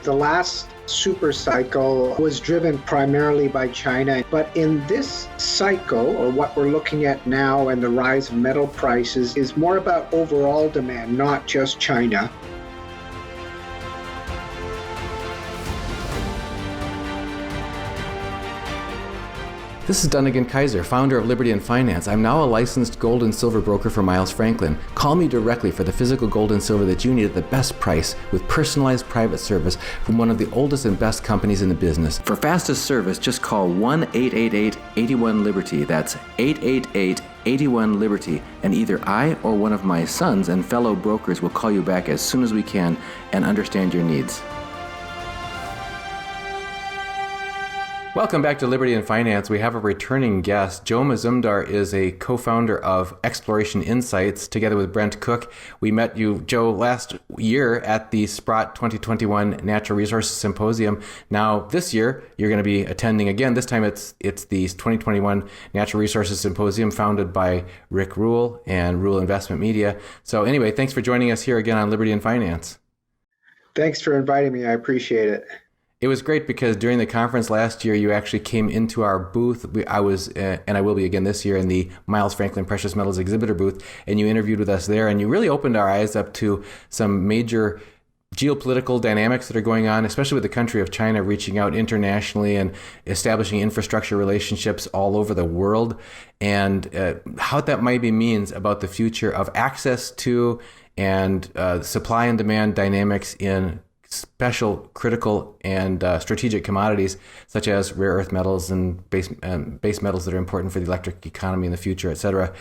The last super cycle was driven primarily by China, but in this cycle, or what we're looking at now and the rise of metal prices, is more about overall demand, not just China. This is Dunagun Kaiser, founder of Liberty in Finance. I'm now a licensed gold and silver broker for Miles Franklin. Call me directly for the physical gold and silver that you need at the best price with personalized private service from one of the oldest and best companies in the business. For fastest service, just call 1-888-81-LIBERTY. That's 888-81-LIBERTY. And either I or one of my sons and fellow brokers will call you back as soon as we can and understand your needs. Welcome back to Liberty in Finance. We have a returning guest. Joe Mazumdar is a co-founder of Exploration Insights together with Brent Cook. We met you, Joe, last year at the Sprott 2021 Natural Resources Symposium. Now, this year, you're going to be attending again. This time, it's the 2021 Natural Resources Symposium founded by Rick Rule and Rule Investment Media. So anyway, thanks for joining us here again on Liberty in Finance. Thanks for inviting me. I appreciate it. It was great because during the conference last year, you actually came into our booth. I was, and I will be again this year, in the Miles Franklin Precious Metals exhibitor booth, and you interviewed with us there, and you really opened our eyes up to some major geopolitical dynamics that are going on, especially with the country of China reaching out internationally and establishing infrastructure relationships all over the world, and how that maybe means about the future of access to and supply and demand dynamics in special, critical, and strategic commodities such as rare earth metals and base metals that are important for the electric economy in the future, et cetera.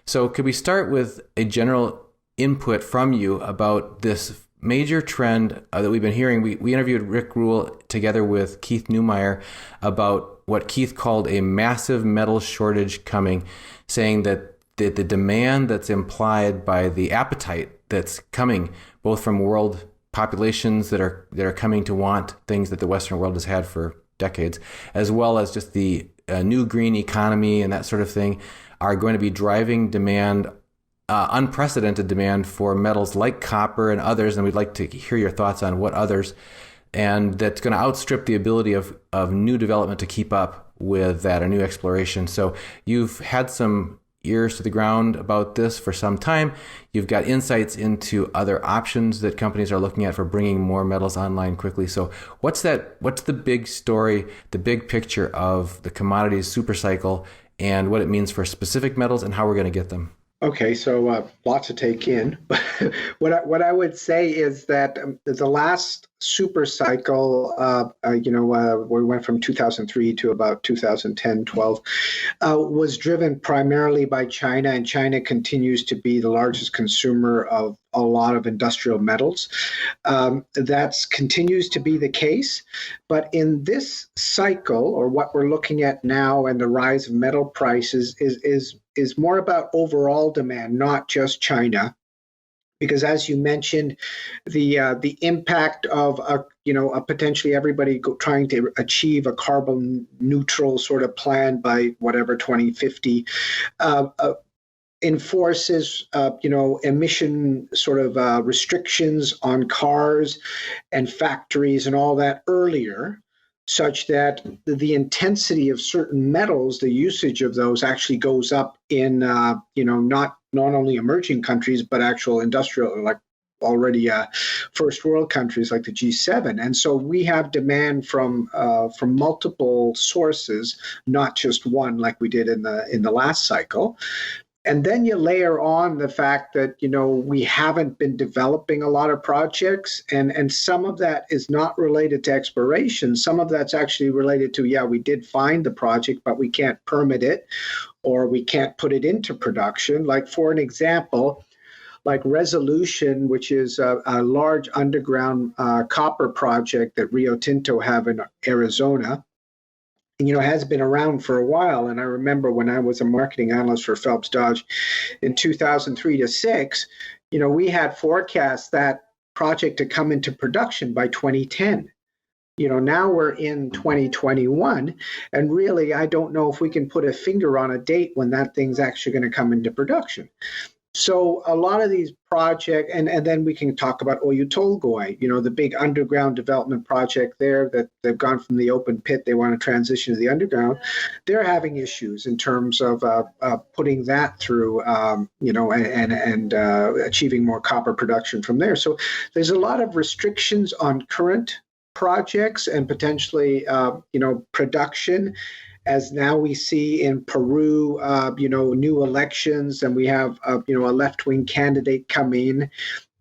So could we start with a general input from you about this major trend that we've been hearing? We interviewed Rick Rule together with Keith Neumeier about what Keith called a massive metal shortage coming, saying that the demand that's implied by the appetite that's coming both from world populations that are coming to want things that the Western world has had for decades, as well as just the new green economy and that sort of thing, are going to be driving demand, unprecedented demand for metals like copper and others. And we'd like to hear your thoughts on what others, and that's going to outstrip the ability of new development to keep up with that, or new exploration. So you've had some ears to the ground about this for some time. You've got insights into other options that companies are looking at for bringing more metals online quickly. So what's the big story, the big picture of the commodities supercycle and what it means for specific metals and how we're going to get them? Okay, so lots to take in. What I would say is that the last super cycle, we went from 2003 to about 2010, 12, was driven primarily by China, and China continues to be the largest consumer of a lot of industrial metals. That continues to be the case, but in this cycle, or what we're looking at now and the rise of metal prices, is more about overall demand, not just China. Because as you mentioned, the impact of potentially everybody trying to achieve a carbon neutral sort of plan by whatever 2050 enforces emission sort of restrictions on cars and factories and all that earlier, such that the intensity of certain metals, the usage of those actually goes up in not only emerging countries, but actual industrial, like already first world countries like the G7. And so we have demand from multiple sources, not just one like we did in the last cycle. And then you layer on the fact that, we haven't been developing a lot of projects, and some of that is not related to exploration. Some of that's actually related to, we did find the project, but we can't permit it, or we can't put it into production. Like, for an example, like Resolution, which is a large underground copper project that Rio Tinto have in Arizona, has been around for a while. And I remember when I was a marketing analyst for Phelps Dodge in 2003 to 6, we had forecast that project to come into production by 2010. Now we're in 2021, and really, I don't know if we can put a finger on a date when that thing's actually going to come into production. So a lot of these projects, and then we can talk about Oyu Tolgoi, the big underground development project there that they've gone from the open pit, they want to transition to the underground. They're having issues in terms of putting that through, and achieving more copper production from there. So there's a lot of restrictions on current projects and potentially, production. As now we see in Peru, new elections, and we have, a left-wing candidate come in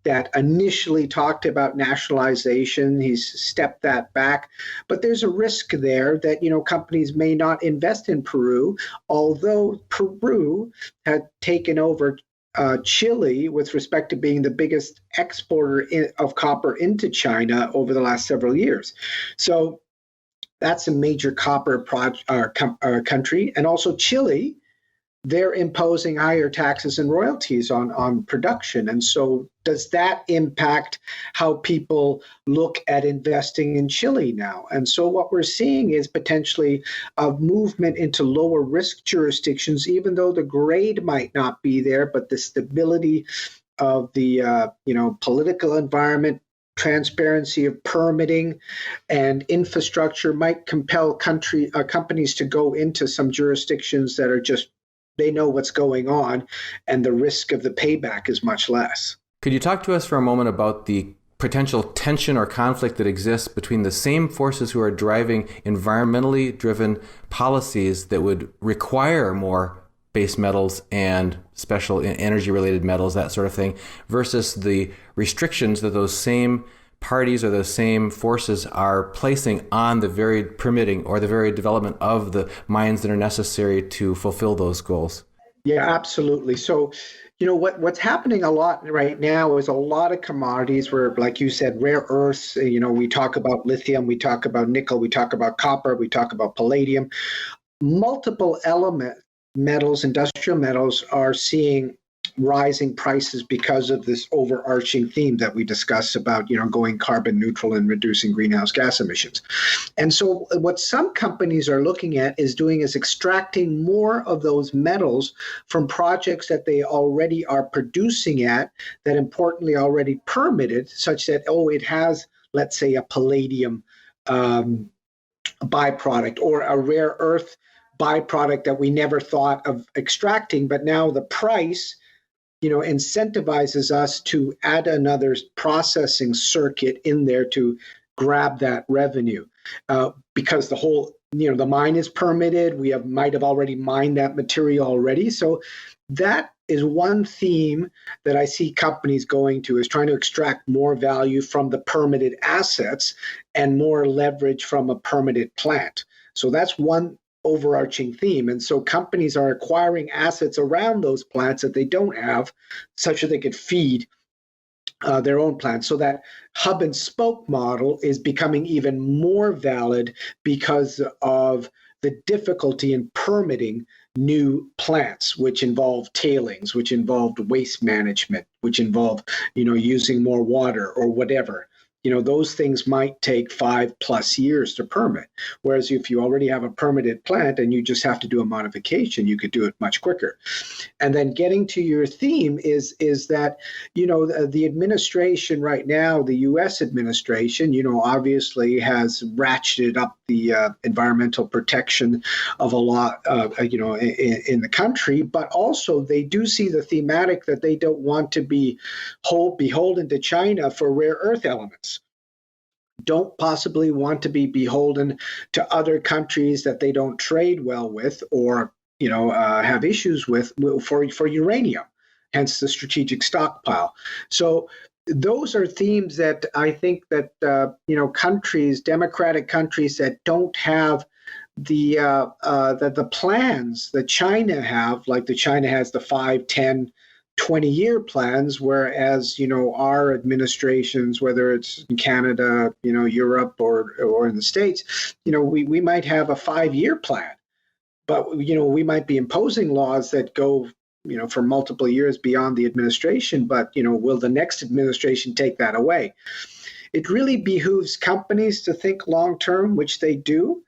that initially talked about nationalization. He's stepped that back, but there's a risk there that, companies may not invest in Peru, although Peru had taken over Chile with respect to being the biggest exporter of copper into China over the last several years. So that's a major copper country. And also Chile, they're imposing higher taxes and royalties on production. And so does that impact how people look at investing in Chile now? And so what we're seeing is potentially a movement into lower risk jurisdictions, even though the grade might not be there, but the stability of the political environment, transparency of permitting and infrastructure might compel companies to go into some jurisdictions that are just, they know what's going on and the risk of the payback is much less. Could you talk to us for a moment about the potential tension or conflict that exists between the same forces who are driving environmentally driven policies that would require more base metals and special energy related metals, that sort of thing, versus the restrictions that those same parties or those same forces are placing on the very permitting or the very development of the mines that are necessary to fulfill those goals? Yeah, absolutely. So, what's happening a lot right now is a lot of commodities where, like you said, rare earths, we talk about lithium, we talk about nickel, we talk about copper, we talk about palladium, multiple metals, industrial metals are seeing rising prices because of this overarching theme that we discussed about, going carbon neutral and reducing greenhouse gas emissions. And so what some companies are looking at is extracting more of those metals from projects that they already are producing at, that importantly already permitted, such that, it has, let's say, a palladium byproduct or a rare earth byproduct that we never thought of extracting, but now the price incentivizes us to add another processing circuit in there to grab that revenue, because the whole, the mine is permitted. We might have already mined that material already. So that is one theme that I see companies going to, is trying to extract more value from the permitted assets and more leverage from a permitted plant. So that's one overarching theme. And so companies are acquiring assets around those plants that they don't have, such that they could feed their own plants. So that hub and spoke model is becoming even more valid because of the difficulty in permitting new plants, which involve tailings, which involved waste management, which involve, using more water or whatever. Those things might take 5+ years to permit. Whereas if you already have a permitted plant and you just have to do a modification, you could do it much quicker. And then getting to your theme is that, the administration right now, the U.S. administration, obviously has ratcheted up the environmental protection of a lot, in the country, but also they do see the thematic that they don't want to be beholden to China for rare earth elements. Don't possibly want to be beholden to other countries that they don't trade well with or, have issues with for uranium, hence the strategic stockpile. So those are themes that I think that, countries, democratic countries that don't have the plans that China have, like China has the 5, 10, 20-year plans, whereas, our administrations, whether it's in Canada, Europe or in the States, we might have a 5-year plan, but, we might be imposing laws that go, for multiple years beyond the administration, but, will the next administration take that away? It really behooves companies to think long-term, which they do,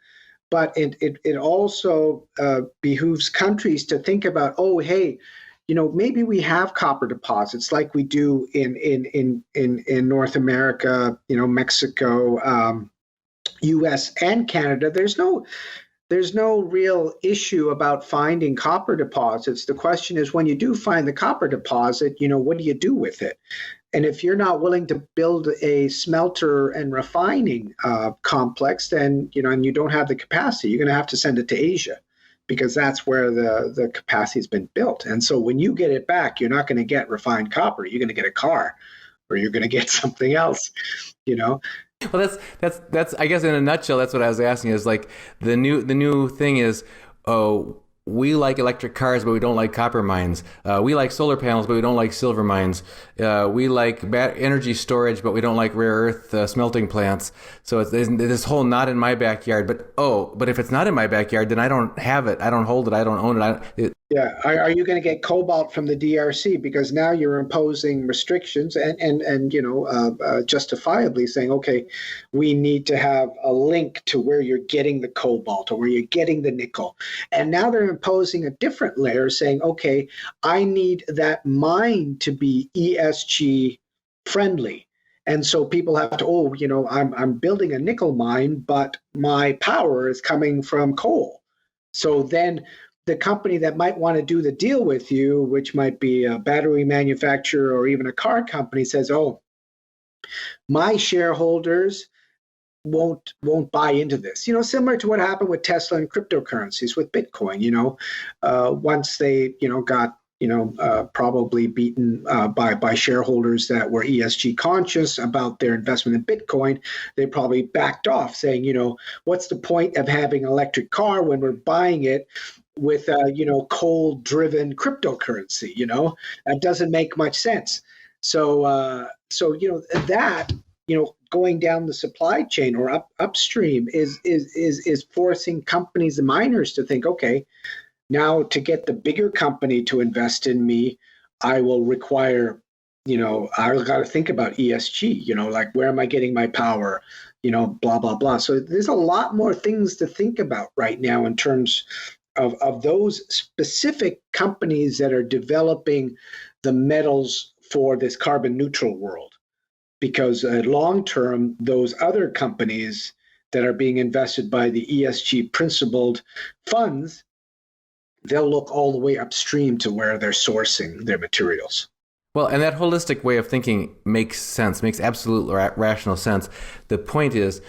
but it also behooves countries to think about, maybe we have copper deposits like we do in North America, Mexico, US and Canada. There's no real issue about finding copper deposits. The question is, when you do find the copper deposit, what do you do with it? And if you're not willing to build a smelter and refining complex, then, and you don't have the capacity, you're going to have to send it to Asia, because that's where the capacity has been built. And so when you get it back, you're not going to get refined copper. You're going to get a car, or you're going to get something else, Well, that's I guess in a nutshell, that's what I was asking, is like the new thing is, we like electric cars, but we don't like copper mines. We like solar panels, but we don't like silver mines. We like energy storage, but we don't like rare earth smelting plants. So it's this whole not in my backyard. But if it's not in my backyard, then I don't have it. I don't hold it. I don't own it. Yeah. Are you going to get cobalt from the DRC? Because now you're imposing restrictions and justifiably saying, okay, we need to have a link to where you're getting the cobalt or where you're getting the nickel. And now they're imposing a different layer saying, okay, I need that mine to be ESG friendly. And so people have to, I'm building a nickel mine, but my power is coming from coal. So then the company that might want to do the deal with you, which might be a battery manufacturer or even a car company, says, my shareholders won't buy into this. Similar to what happened with Tesla and cryptocurrencies with Bitcoin. Once they got probably beaten by shareholders that were ESG conscious about their investment in Bitcoin, they probably backed off, saying, what's the point of having an electric car when we're buying it with coal-driven cryptocurrency? That doesn't make much sense. So going down the supply chain or upstream is forcing companies and miners to think, okay, now to get the bigger company to invest in me, I will require, I've got to think about ESG, like where am I getting my power, blah, blah, blah. So there's a lot more things to think about right now in terms of those specific companies that are developing the metals for this carbon neutral world. Because long term, those other companies that are being invested by the ESG principled funds, they'll look all the way upstream to where they're sourcing their materials. Well, and that holistic way of thinking makes sense, makes absolute rational sense. The point is,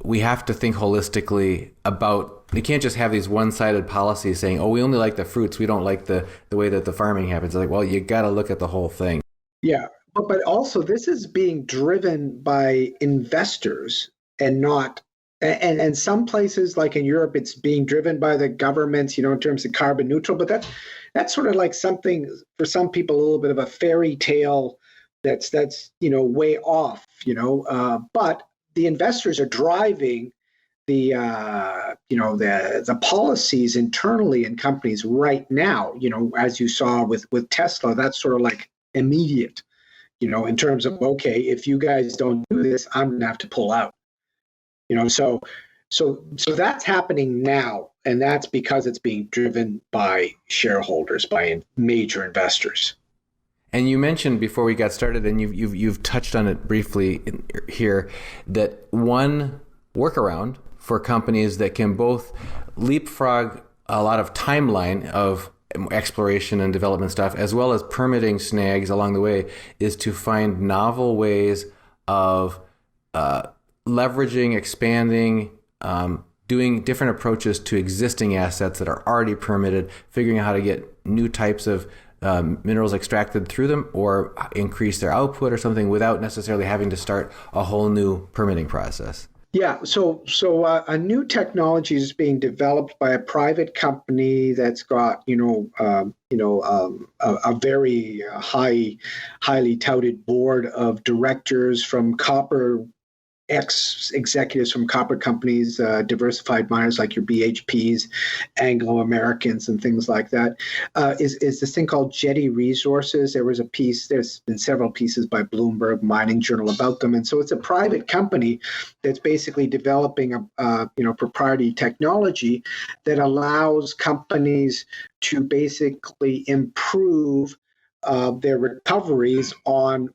we have to think holistically about, we can't just have these one-sided policies saying, we only like the fruits, we don't like the way that the farming happens. It's like, well, you got to look at the whole thing. Yeah, but also this is being driven by investors and not, and some places like in Europe, it's being driven by the governments, in terms of carbon neutral. But that's sort of like something for some people, a little bit of a fairy tale that's way off, but the investors are driving the policies internally in companies right now. As you saw with Tesla, that's sort of like immediate. In terms of, okay, if you guys don't do this, I'm going to have to pull out. So that's happening now, and that's because it's being driven by shareholders, by major investors. And you mentioned before we got started, and you've touched on it briefly here, that one workaround for companies that can both leapfrog a lot of timeline of exploration and development stuff, as well as permitting snags along the way, is to find novel ways of leveraging, expanding, doing different approaches to existing assets that are already permitted, figuring out how to get new types of minerals extracted through them or increase their output or something without necessarily having to start a whole new permitting process. Yeah, so a new technology is being developed by a private company that's got a very highly touted board of directors from copper ex-executives from copper companies, diversified miners like your BHPs, Anglo Americans, and things like that, is this thing called Jetty Resources. There was a piece, there's been several pieces by Bloomberg Mining Journal about them. And so it's a private company that's basically developing a proprietary technology that allows companies to basically improve their recoveries on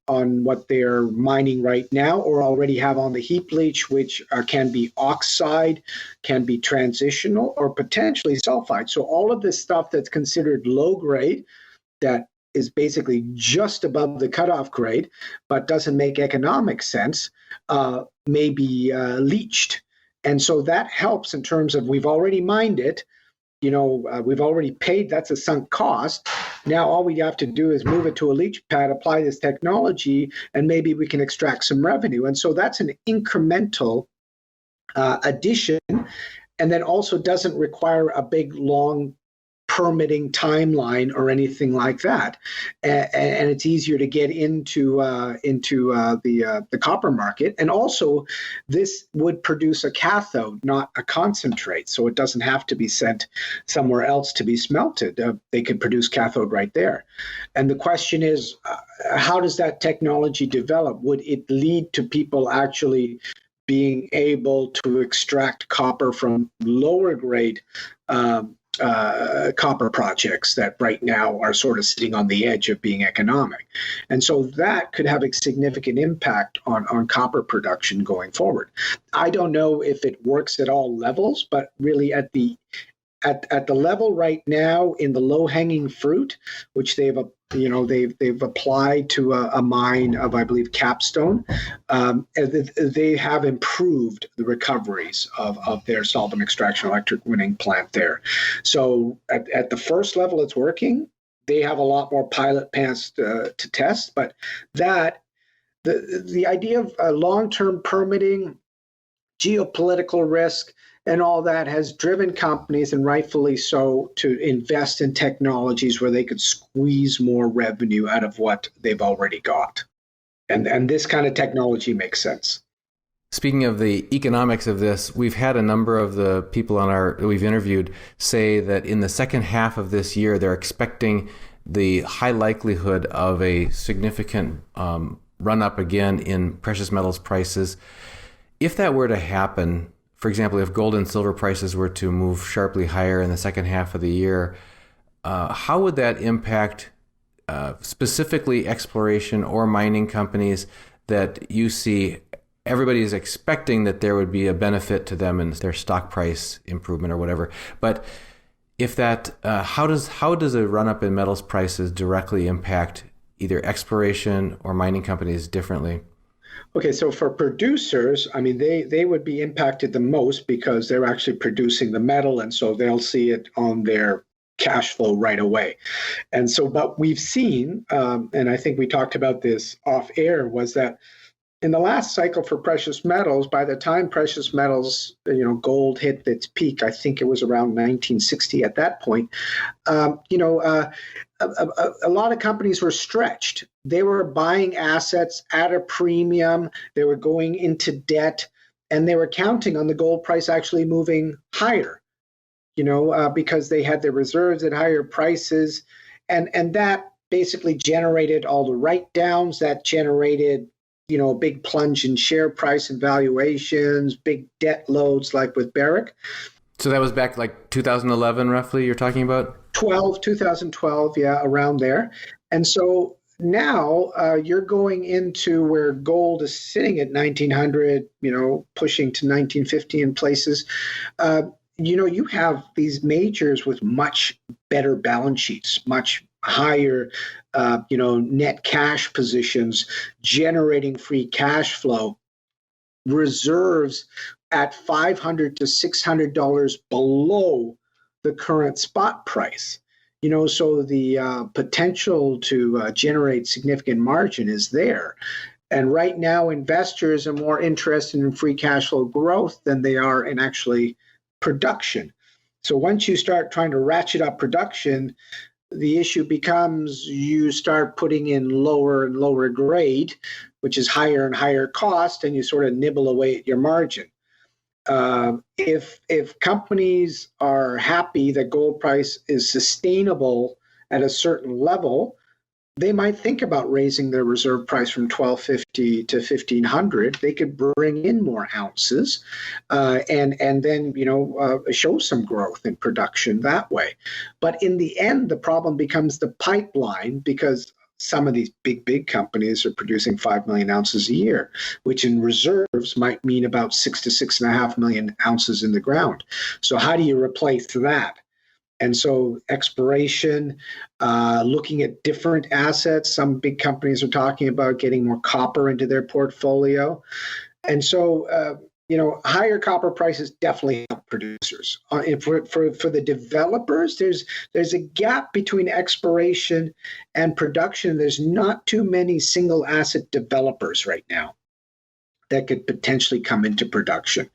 what they're mining right now or already have on the heap leach, which can be oxide, can be transitional, or potentially sulfide. So all of this stuff that's considered low grade, that is basically just above the cutoff grade, but doesn't make economic sense, may be leached. And so that helps in terms of we've already mined it. We've already paid, that's a sunk cost. Now all we have to do is move it to a leach pad, apply this technology, and maybe we can extract some revenue. And so that's an incremental addition, and then also doesn't require a big, long permitting timeline or anything like that, and it's easier to get into the copper market. And also, this would produce a cathode, not a concentrate, so it doesn't have to be sent somewhere else to be smelted. They could produce cathode right there. And the question is, how does that technology develop? Would it lead to people actually being able to extract copper from lower grade copper projects that right now are sort of sitting on the edge of being economic? And so that could have a significant impact on copper production going forward. I don't know if it works at all levels, but really at the level right now in the low-hanging fruit, which they've applied to a mine of, I believe, Capstone, they have improved the recoveries of their solvent extraction electric winning plant there. So at the first level, it's working. They have a lot more pilot plants to test, but the idea of long-term permitting, geopolitical risk, and all that has driven companies, and rightfully so, to invest in technologies where they could squeeze more revenue out of what they've already got. And this kind of technology makes sense. Speaking of the economics of this, we've had a number of the people we've interviewed say that in the second half of this year, they're expecting the high likelihood of a significant run up again in precious metals prices. If that were to happen, for example, if gold and silver prices were to move sharply higher in the second half of the year, how would that impact specifically exploration or mining companies that you see? Everybody is expecting that there would be a benefit to them in their stock price improvement or whatever. But if that, how does a run up in metals prices directly impact either exploration or mining companies differently? Okay, so for producers, I mean, they would be impacted the most because they're actually producing the metal, and so they'll see it on their cash flow right away. And so, but we've seen, and I think we talked about this off air, was that in the last cycle for precious metals, by the time precious metals, gold hit its peak, I think it was around 1960 at that point, a lot of companies were stretched. They were buying assets at a premium. They were going into debt, and they were counting on the gold price actually moving higher, because they had their reserves at higher prices. And that basically generated all the write-downs. That generated a big plunge in share price and valuations, big debt loads like with Barrick. So that was back like 2011, roughly, you're talking about? 2012, yeah, around there. And so now you're going into where gold is sitting at 1900, pushing to 1950 in places. You have these majors with much better balance sheets, much higher net cash positions, generating free cash flow, reserves at $500 to $600 below the current spot price. So the potential to generate significant margin is there. And right now, investors are more interested in free cash flow growth than they are in actually production. So once you start trying to ratchet up production, the issue becomes you start putting in lower and lower grade, which is higher and higher cost, and you sort of nibble away at your margin. If companies are happy that gold price is sustainable at a certain level, they might think about raising their reserve price from $1,250 to $1,500. They could bring in more ounces, and then show some growth in production that way. But in the end, the problem becomes the pipeline, because some of these big companies are producing 5 million ounces a year, which in reserves might mean about 6 to 6.5 million ounces in the ground. So how do you replace that? And so exploration, looking at different assets. Some big companies are talking about getting more copper into their portfolio. And so, higher copper prices definitely help producers. For the developers, there's a gap between exploration and production. There's not too many single asset developers right now that could potentially come into production.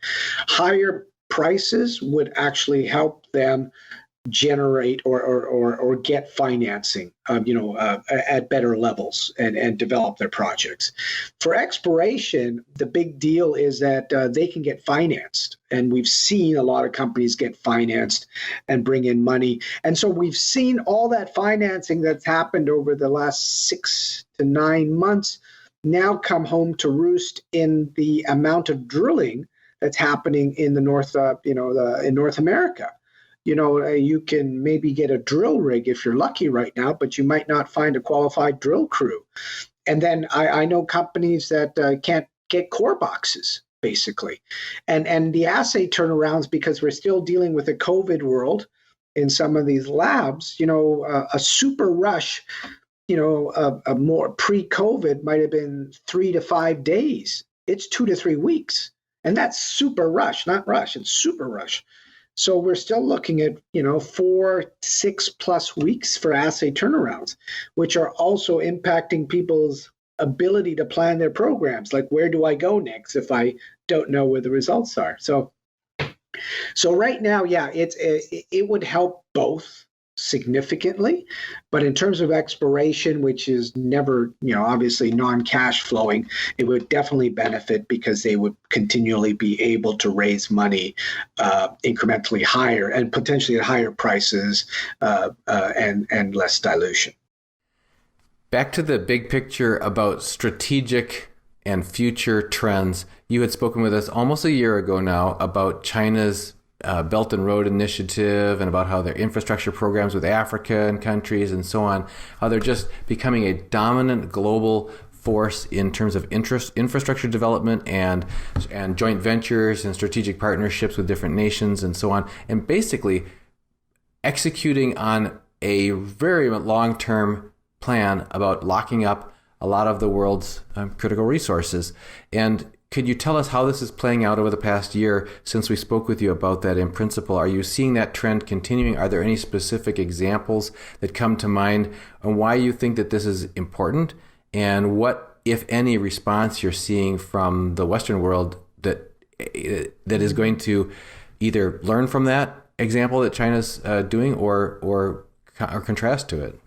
Higher prices would actually help them generate or get financing, at better levels and develop their projects. For exploration, the big deal is that they can get financed, and we've seen a lot of companies get financed and bring in money. And so we've seen all that financing that's happened over the last 6 to 9 months now come home to roost in the amount of drilling that's happening in the North, in North America. You can maybe get a drill rig if you're lucky right now, but you might not find a qualified drill crew. And then I know companies that can't get core boxes, basically. And the assay turnarounds, because we're still dealing with a COVID world in some of these labs, a super rush, a more pre-COVID might have been 3 to 5 days. It's 2 to 3 weeks. And that's super rush, not rush, it's super rush. So we're still looking at, 4, 6+ weeks for assay turnarounds, which are also impacting people's ability to plan their programs. Like, where do I go next if I don't know where the results are? So right now, it would help both significantly, but in terms of exploration, which is never, obviously non-cash flowing, it would definitely benefit because they would continually be able to raise money incrementally higher and potentially at higher prices and less dilution. Back to the big picture about strategic and future trends. You had spoken with us almost a year ago now about China's Belt and Road Initiative and about how their infrastructure programs with Africa and countries and so on, how they're just becoming a dominant global force in terms of infrastructure development and joint ventures and strategic partnerships with different nations and so on, and basically executing on a very long-term plan about locking up a lot of the world's critical resources. And could you tell us how this is playing out over the past year since we spoke with you about that in principle? Are you seeing that trend continuing? Are there any specific examples that come to mind on why you think that this is important? And what, if any, response you're seeing from the Western world that is going to either learn from that example that China's doing or contrast to it?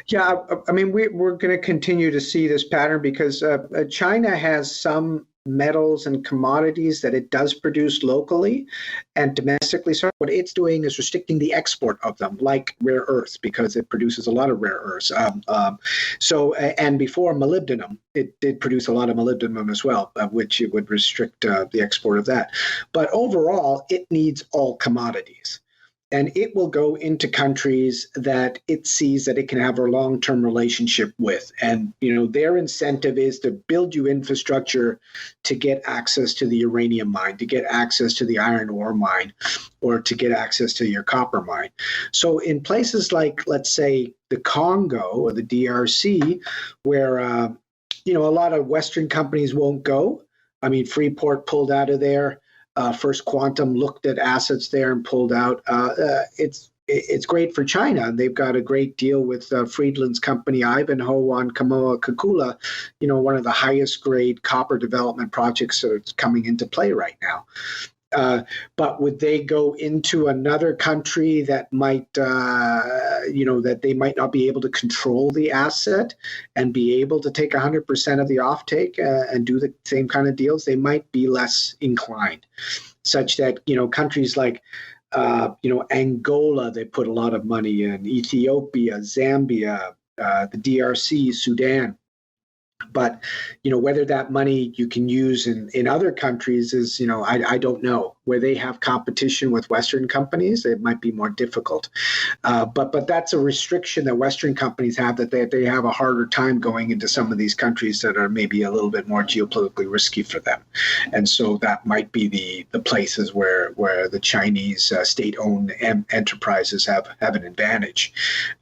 Yeah, I mean, we're going to continue to see this pattern because China has some metals and commodities that it does produce locally and domestically. So what it's doing is restricting the export of them, like rare earths, because it produces a lot of rare earths. And before molybdenum, it did produce a lot of molybdenum as well, which it would restrict the export of that. But overall, it needs all commodities. And it will go into countries that it sees that it can have a long-term relationship with. And, their incentive is to build you infrastructure to get access to the uranium mine, to get access to the iron ore mine, or to get access to your copper mine. So in places like, let's say, the Congo or the DRC, where, a lot of Western companies won't go. I mean, Freeport pulled out of there. First Quantum looked at assets there and pulled out. It's great for China. They've got a great deal with Friedland's company Ivanhoe on Kamoa-Kakula, one of the highest grade copper development projects that's coming into play right now. But would they go into another country that might, that they might not be able to control the asset and be able to take 100% of the offtake and do the same kind of deals? They might be less inclined, such that, countries like, Angola, they put a lot of money in, Ethiopia, Zambia, the DRC, Sudan. But, whether that money you can use in other countries is, I don't know. Where they have competition with Western companies, it might be more difficult. But that's a restriction that Western companies have, that they have a harder time going into some of these countries that are maybe a little bit more geopolitically risky for them. And so that might be the places where the Chinese state-owned enterprises have an advantage.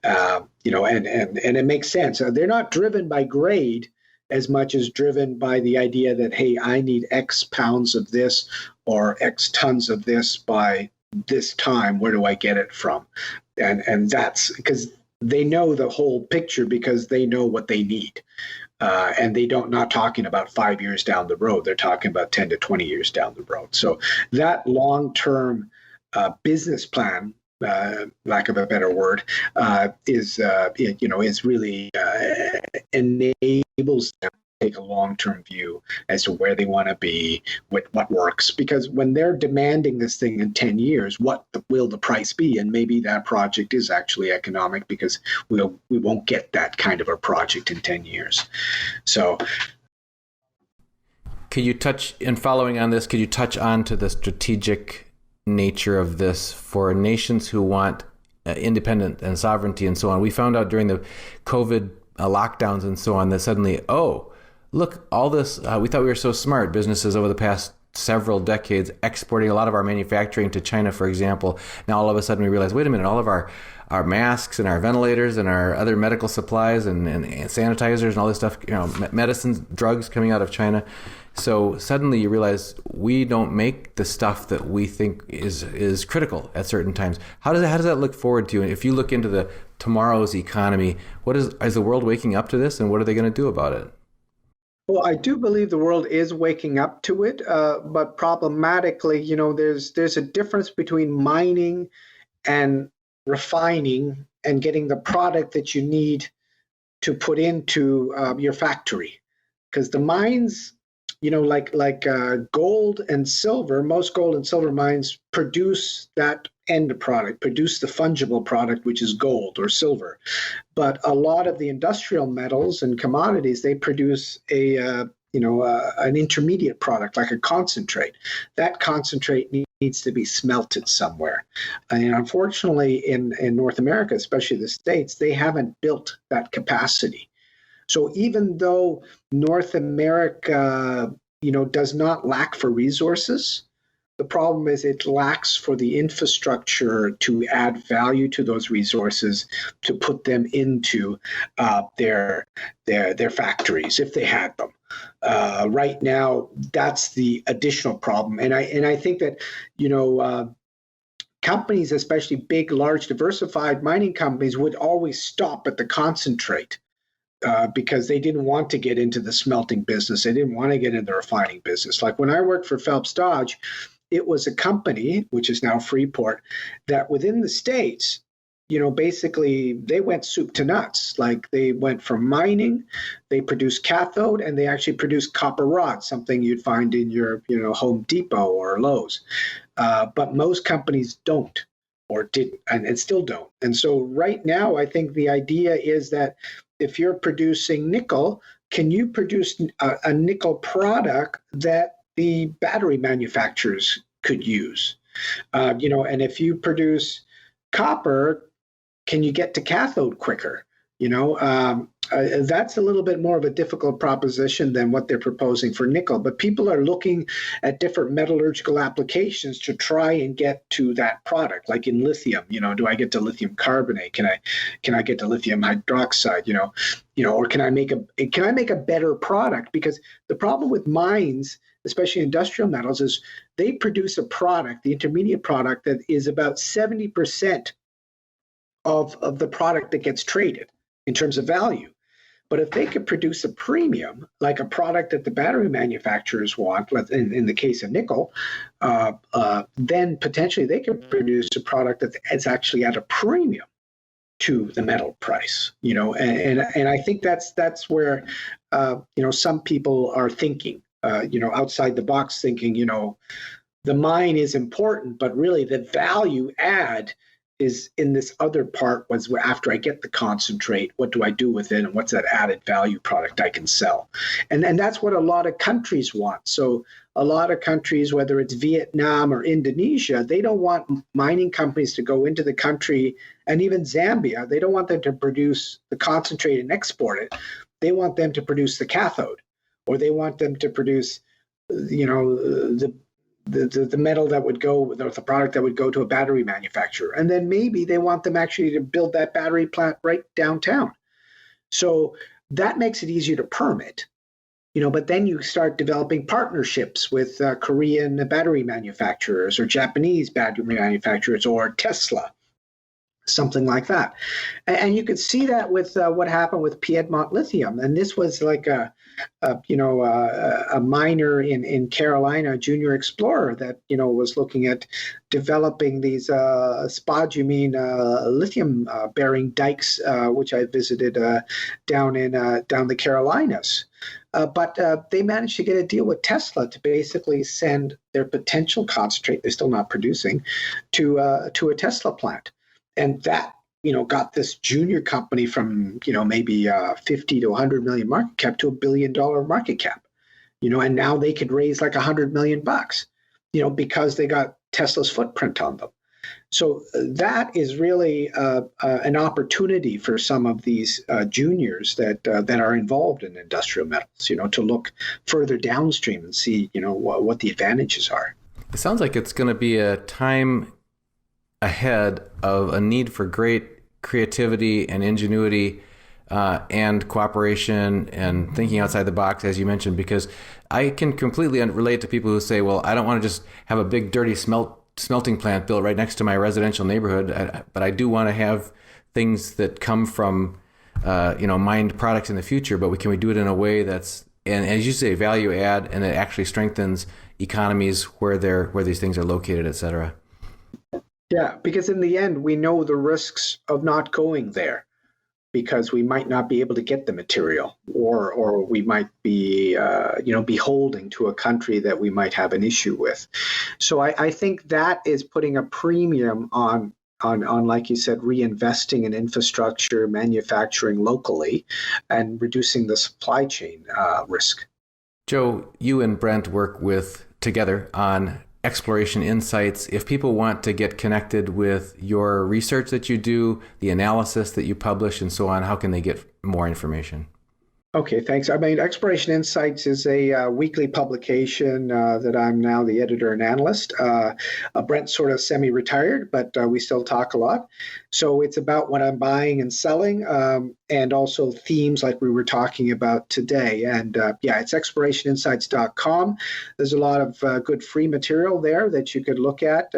And it makes sense. They're not driven by grade as much as driven by the idea that, hey, I need X pounds of this or X tons of this by this time. Where do I get it from? And that's because they know the whole picture, because they know what they need. And they not talking about 5 years down the road. They're talking about 10 to 20 years down the road. So that long-term business plan, lack of a better word, is really enables them to take a long-term view as to where they want to be, what works. Because when they're demanding this thing in 10 years, what will the price be? And maybe that project is actually economic, because we won't get that kind of a project in 10 years. So, could you touch, in following on this, could you touch on to the strategic nature of this for nations who want independence and sovereignty and so on? We found out during the COVID lockdowns and so on that suddenly, look, all this, we thought we were so smart, businesses over the past several decades exporting a lot of our manufacturing to China, for example. Now all of a sudden we realize, wait a minute, all of our masks and our ventilators and our other medical supplies and sanitizers and all this stuff, medicines, drugs coming out of China. So suddenly you realize we don't make the stuff that we think is critical at certain times. How does that look forward to you? If you look into the tomorrow's economy, is the world waking up to this, and what are they going to do about it? Well, I do believe the world is waking up to it, but problematically, there's a difference between mining and refining and getting the product that you need to put into your factory. Because the mines, like gold and silver, most gold and silver mines produce that end product, produce the fungible product, which is gold or silver. But a lot of the industrial metals and commodities, they produce an intermediate product, like a concentrate. That concentrate needs to be smelted somewhere. And unfortunately, in North America, especially the States, they haven't built that capacity. So even though North America, does not lack for resources, the problem is it lacks for the infrastructure to add value to those resources, to put them into their factories if they had them. Right now, that's the additional problem, and I think that companies, especially big, large, diversified mining companies, would always stop at the concentrate. Because they didn't want to get into the smelting business. They didn't want to get into the refining business. Like when I worked for Phelps Dodge, it was a company, which is now Freeport, that within the States, basically they went soup to nuts. Like they went from mining, they produced cathode, and they actually produced copper rod, something you'd find in your, Home Depot or Lowe's. But most companies don't, or didn't, and still don't. And so right now, I think the idea is that if you're producing nickel, can you produce a nickel product that the battery manufacturers could use? And if you produce copper, can you get to cathode quicker? That's a little bit more of a difficult proposition than what they're proposing for nickel. But people are looking at different metallurgical applications to try and get to that product. Like in lithium, do I get to lithium carbonate? Can I get to lithium hydroxide? Or can I make a better product? Because the problem with mines, especially industrial metals, is they produce a product, the intermediate product, that is about 70% of the product that gets traded in terms of value. But if they could produce a premium, like a product that the battery manufacturers want, in the case of nickel, then potentially they could produce a product that is actually at a premium to the metal price, and I think that's where some people are thinking, outside the box, thinking, the mine is important, but really the value add is in this other part, was where after I get the concentrate, what do I do with it, and what's that added value product I can sell? And that's what a lot of countries want. So a lot of countries, whether it's Vietnam or Indonesia, they don't want mining companies to go into the country, and even Zambia, they don't want them to produce the concentrate and export it. They want them to produce the cathode, or they want them to produce, the metal that would go, the product that would go to a battery manufacturer. And then maybe they want them actually to build that battery plant right downtown. So that makes it easier to permit, but then you start developing partnerships with Korean battery manufacturers or Japanese battery manufacturers or Tesla, something like that. And you could see that with what happened with Piedmont Lithium. And this was like a miner in Carolina, a junior explorer that, was looking at developing these spodumene lithium bearing dikes, which I visited down the Carolinas. But they managed to get a deal with Tesla to basically send their potential concentrate, they're still not producing, to a Tesla plant. And that, got this junior company from, maybe 50 to 100 million market cap to $1 billion market cap, and now they could raise like $100 million, because they got Tesla's footprint on them. So that is really an opportunity for some of these juniors that are involved in industrial metals, to look further downstream and see, what the advantages are. It sounds like it's going to be a time ahead of a need for great creativity and ingenuity and cooperation and thinking outside the box, as you mentioned, because I can completely relate to people who say, well, I don't want to just have a big dirty smelting plant built right next to my residential neighborhood, but I do want to have things that come from mined products in the future, but can we do it in a way that's, and as you say, value add, and it actually strengthens economies where these things are located, et cetera. Yeah, because in the end, we know the risks of not going there, because we might not be able to get the material, or we might be, beholden to a country that we might have an issue with. So I think that is putting a premium on, like you said, reinvesting in infrastructure, manufacturing locally, and reducing the supply chain risk. Joe, you and Brent work together on Exploration Insights. If people want to get connected with your research that you do, the analysis that you publish, and so on, how can they get more information? Okay, thanks. Exploration Insights is a weekly publication that I'm now the editor and analyst. Brent's sort of semi-retired, but we still talk a lot. So it's about what I'm buying and selling, and also themes like we were talking about today. And it's explorationinsights.com. There's a lot of good free material there that you could look at.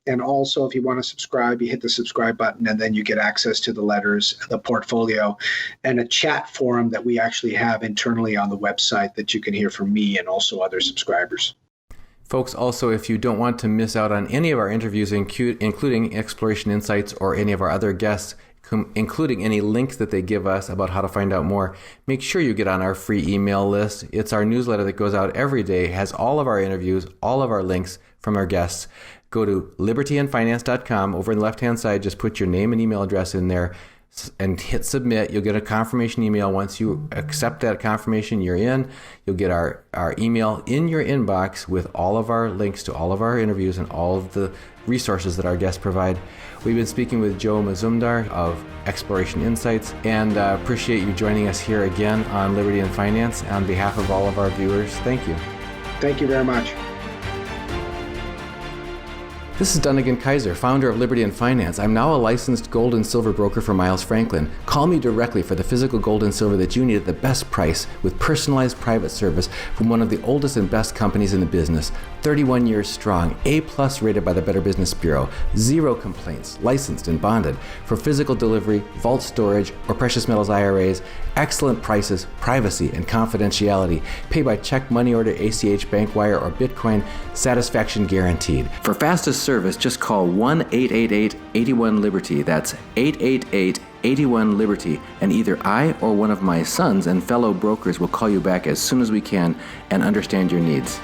And also, if you want to subscribe, you hit the subscribe button, and then you get access to the letters, the portfolio, and a chat forum that we actually have internally on the website that you can hear from me and also other subscribers. Folks, also, if you don't want to miss out on any of our interviews, including Exploration Insights or any of our other guests, including any links that they give us about how to find out more, make sure you get on our free email list. It's our newsletter that goes out every day, has all of our interviews, all of our links from our guests. Go to libertyandfinance.com. Over on the left-hand side, just put your name and email address in there and hit submit. You'll get a confirmation email. Once you accept that confirmation, you're in. You'll get our email in your inbox with all of our links to all of our interviews and all of the resources that our guests provide. We've been speaking with Joe Mazumdar of Exploration Insights, and appreciate you joining us here again on Liberty and Finance. On behalf of all of our viewers, thank you. Thank you very much. This is Dunagun Kaiser, founder of Liberty and Finance. I'm now a licensed gold and silver broker for Miles Franklin. Call me directly for the physical gold and silver that you need at the best price with personalized private service from one of the oldest and best companies in the business. 31 years strong, A+ rated by the Better Business Bureau, 0 complaints, licensed and bonded. For physical delivery, vault storage, or precious metals IRAs, excellent prices, privacy, and confidentiality. Pay by check, money order, ACH, bank wire, or Bitcoin. Satisfaction guaranteed. For fastest service, just call 1-888-81-LIBERTY. That's 888-81-LIBERTY. And either I or one of my sons and fellow brokers will call you back as soon as we can and understand your needs.